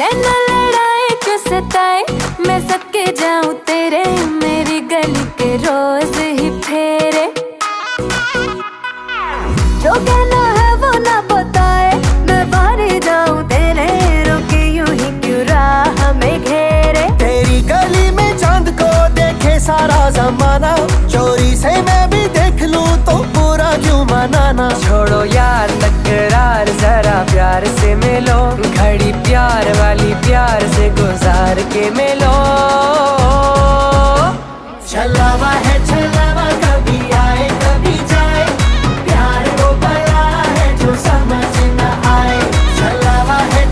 नैना लड़ाए क्यों सताए, मैं सके जाऊं तेरे, मेरी गली के रोज ही फेरे। जो कहना है वो ना बताए, मैं बाहर जाऊं तेरे, रोके यूं ही क्यों राह में घेरे। तेरी गली में चांद को देखे सारा जमाना, चोरी से मैं भी देख लूं तो बुरा क्यों मनाना। छोड़ो यार तकरार, जरा प्यार से मिलो, घड़ी प्यार वाली प्यार से गुजार के मिलो। छलावा है छलावा